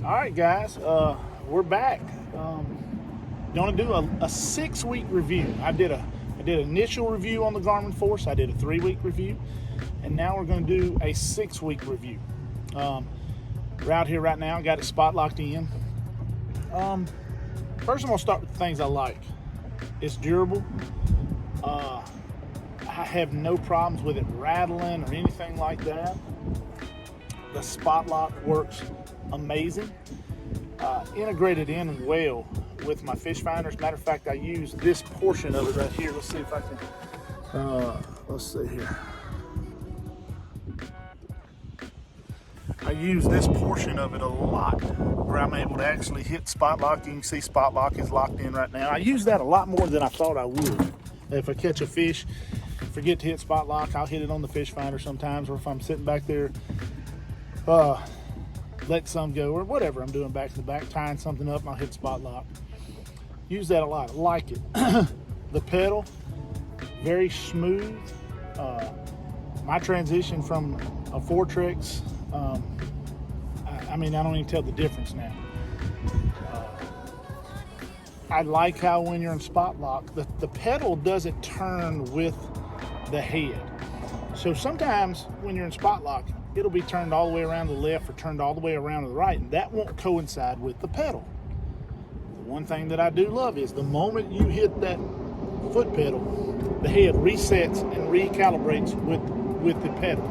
All right, guys, we're back. Going to do a 6-week review. I did an initial review on the Garmin Force. I did a 3-week review, and now we're going to do a 6-week review. We're out here right now. Got it spot locked in. First, I'm going to start with the things I like. It's durable. I have no problems with it rattling or anything like that. The spot lock works amazing. Integrated in well with my fish finders. Matter of fact, I use this portion of it right here. Let's see if I can. Let's see here. I use this portion of it a lot, where I'm able to actually hit spot lock. You can see spot lock is locked in right now. I use that a lot more than I thought I would. If I catch a fish, forget to hit spot lock, I'll hit it on the fish finder sometimes, or if I'm sitting back there, let some go, or whatever I'm doing back to the back, tying something up, and I'll hit spot lock. Use that a lot. I like it. The pedal, very smooth. My transition from a Fortrex, I mean, I don't even tell the difference now. I like how when you're in spot lock, the pedal doesn't turn with the head. So sometimes when you're in spot lock, it'll be turned all the way around to the left or turned all the way around to the right, and that won't coincide with the pedal. The one thing that I do love is the moment you hit that foot pedal, the head resets and recalibrates with the pedal.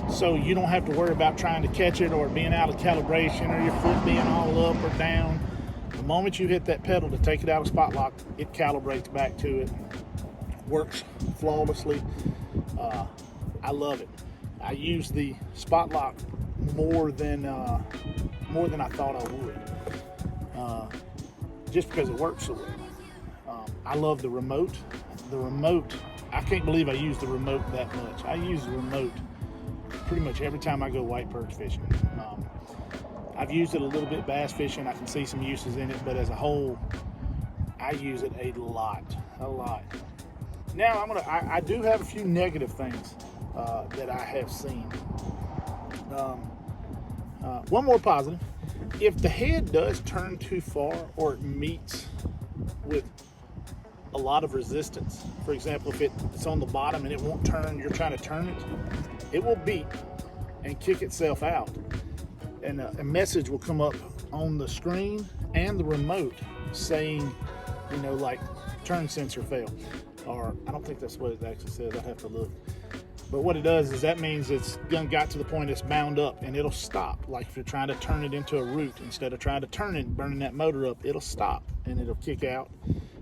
So you don't have to worry about trying to catch it or being out of calibration or your foot being all up or down. The moment you hit that pedal to take it out of spot lock, it calibrates back to it. Works flawlessly. I love it. I use the spot lock more than I thought I would, just because it works so well. I love the remote. The remote, I can't believe I use the remote that much. I use the remote pretty much every time I go white perch fishing. I've used it a little bit bass fishing. I can see some uses in it, but as a whole, I use it a lot. Now I do have a few negative things that I have seen. One more positive. If the head does turn too far or it meets with a lot of resistance, for example, if it's on the bottom and it won't turn, you're trying to turn it, it will beep and kick itself out. And a message will come up on the screen and the remote saying, like turn sensor fail. Or I don't think that's what it actually says. I'd have to look. But what it does is that means it's got to the point it's bound up and it'll stop. Like if you're trying to turn it into a root, instead of trying to turn it and burning that motor up, it'll stop and it'll kick out.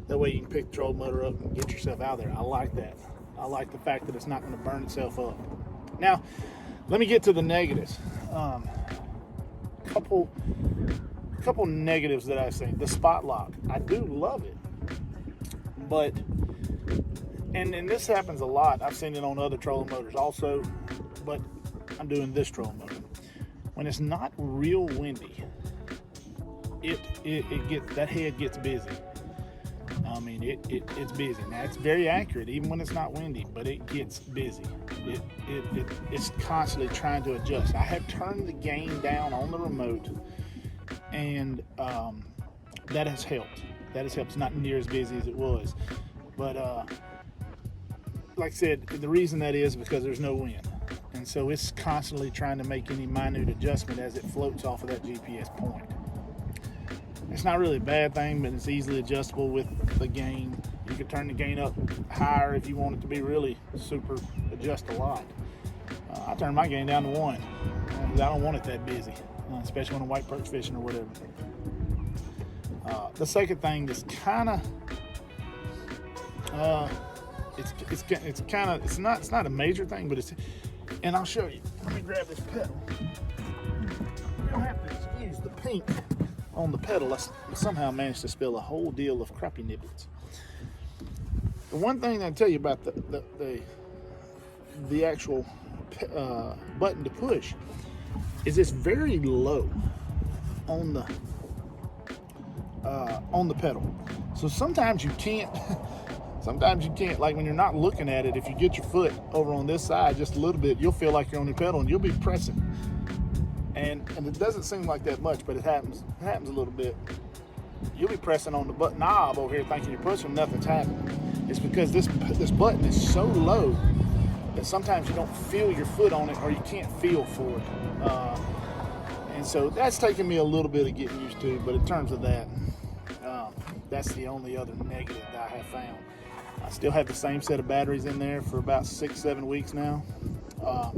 That way you can pick the troll motor up and get yourself out of there. I like that. I like the fact that it's not going to burn itself up. Now, let me get to the negatives. Couple negatives that I say. The spot lock. I do love it. But and this happens a lot. I've seen it on other trolling motors also, but I'm doing this trolling motor. When it's not real windy, that head gets busy. I mean, it's busy. Now it's very accurate even when it's not windy, but it gets busy. It's constantly trying to adjust. I have turned the gain down on the remote, and that has helped. It's not near as busy as it was, but like I said, the reason that is because there's no wind, and so it's constantly trying to make any minute adjustment as it floats off of that GPS point. It's not really a bad thing, but it's easily adjustable with the gain. You can turn the gain up higher if you want it to be really super, adjust a lot. I turn my gain down to 1 because I don't want it that busy, especially when I'm white perch fishing or whatever. The second thing is kind of, it's not a major thing, but it's, and I'll show you. Let me grab this pedal. You don't have to excuse the pink on the pedal. I somehow managed to spill a whole deal of crappie niblets. The one thing I tell you about the actual button to push is it's very low on the pedal. So sometimes you can't, like when you're not looking at it, if you get your foot over on this side just a little bit, you'll feel like you're on your pedal and you'll be pressing. And it doesn't seem like that much, but it happens a little bit. You'll be pressing on the button knob over here thinking you're pushing, nothing's happening. It's because this button is so low that sometimes you don't feel your foot on it, or you can't feel for it. And so that's taken me a little bit of getting used to, but in terms of that, that's the only other negative that I have found. I still have the same set of batteries in there for about 6-7 weeks now. I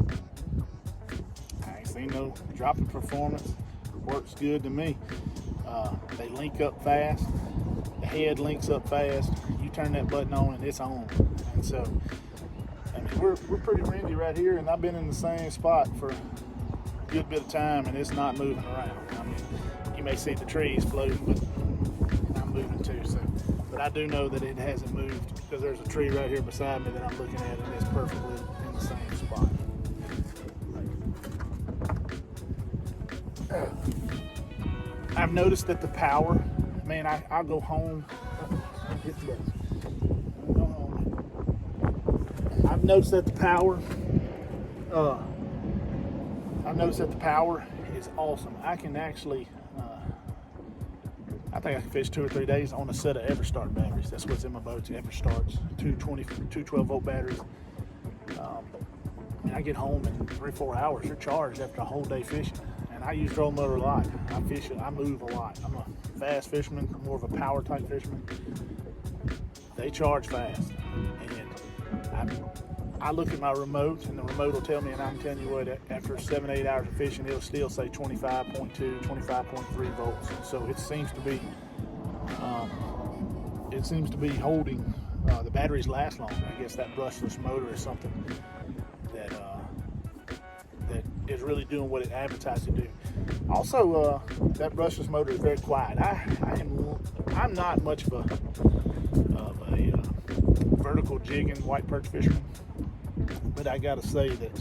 ain't seen no drop in performance. Works good to me. They link up fast. The head links up fast. You turn that button on and it's on. And so, I mean, we're pretty windy right here, and I've been in the same spot for a good bit of time, and it's not moving around. I mean, you may see the trees floating, but I'm moving too. So, but I do know that it hasn't moved because there's a tree right here beside me that I'm looking at, and it's perfectly in the same spot. I've noticed that the power, man, I'll go home. I've noticed that the power is awesome. I can actually, I think I can fish 2 or 3 days on a set of EverStart batteries. That's what's in my boats, EverStarts, 2 12-volt batteries. And I get home in 3-4 hours. You're charged after a whole day fishing. And I use trolling motor a lot. I fish it. I move a lot. I'm a fast fisherman. I'm more of a power type fisherman. They charge fast. And I look at my remote, and the remote will tell me, and I'm telling you what, after 7-8 hours of fishing, it'll still say 25.2, 25.3 volts. So it seems to be holding. The batteries last longer. I guess that brushless motor is something that is really doing what it advertised to do. Also, that brushless motor is very quiet. I'm not much of a vertical jigging white perch fisherman, but I gotta say that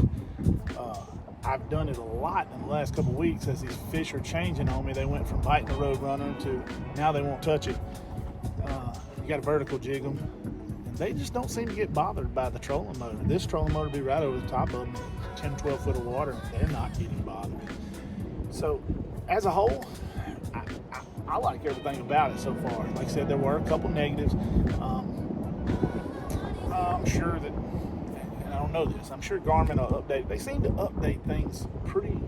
I've done it a lot in the last couple of weeks as these fish are changing on me. They went from biting the road runner to now they won't touch it. You got to vertical jig them, and they just don't seem to get bothered by the trolling motor. This trolling motor will be right over the top of them, 10-12 foot of water, and they're not getting bothered. So, as a whole, I like everything about it so far. Like I said, there were a couple negatives. I'm sure that, and I don't know this, I'm sure Garmin will update. They seem to update things pretty.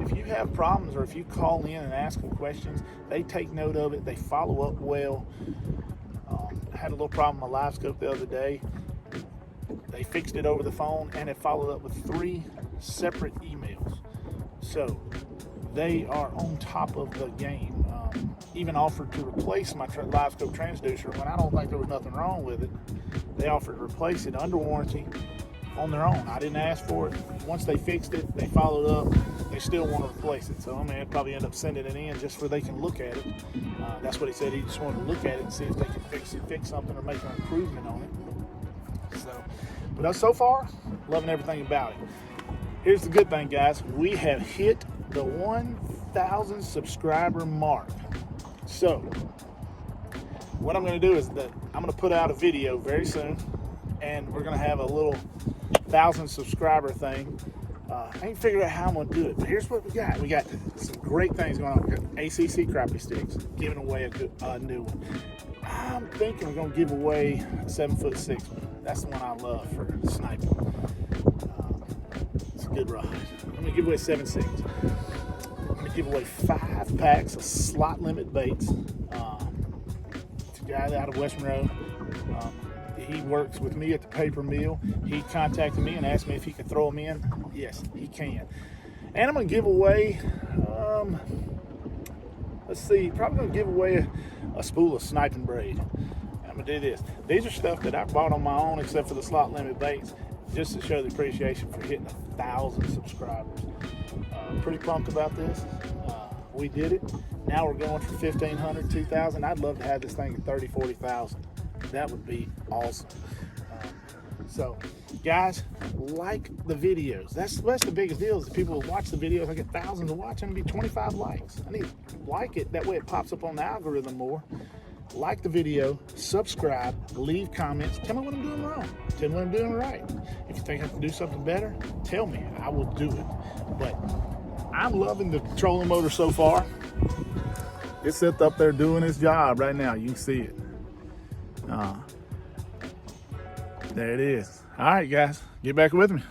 If you have problems or if you call in and ask them questions, they take note of it. They follow up well. I had a little problem with my Livescope the other day. They fixed it over the phone, and it followed up with 3 separate emails. So they are on top of the game. Even offered to replace my Livescope transducer when I don't think there was nothing wrong with it. They offered to replace it under warranty on their own. I didn't ask for it. Once they fixed it, they followed up. They still want to replace it. So I mean, I'd probably end up sending it in just so they can look at it. That's what he said. He just wanted to look at it and see if they could fix something or make an improvement on it. So, but so far, loving everything about it. Here's the good thing, guys. We have hit the 1,000 subscriber mark. So what I'm going to do is that I'm going to put out a video very soon, and we're going to have a little 1,000 subscriber thing. I ain't figured out how I'm going to do it, but here's what we got. We got some great things going on. We got ACC crappie sticks, giving away a new one. I'm thinking we're going to give away a 7'6" one. That's the one I love for sniping. It's a good rod. I'm going to give away 7'6". I'm going to give away 5 packs of slot limit baits. It's a guy out of West Monroe. He works with me at the paper mill. He contacted me and asked me if he could throw them in. Yes, he can. And I'm going to give away, let's see, probably going to give away a spool of sniping braid. I'm going to do this. These are stuff that I bought on my own except for the slot limit baits, just to show the appreciation for hitting 1,000 subscribers. Pretty pumped about this. We did it. Now we're going for 1,500, 2,000. I'd love to have this thing at 30, 40,000. That would be awesome. So, guys, like the videos. That's the biggest deal is that people will watch the videos. I get thousands of watch, and it'll be 25 likes. I need to like it. That way it pops up on the algorithm more. Like the video, subscribe, leave comments. Tell me what I'm doing wrong. Tell me what I'm doing right. If you think I can do something better, tell me. I will do it. But I'm loving the trolling motor so far. It's sitting up there doing its job right now. You can see it. There it is. All right, guys, get back with me.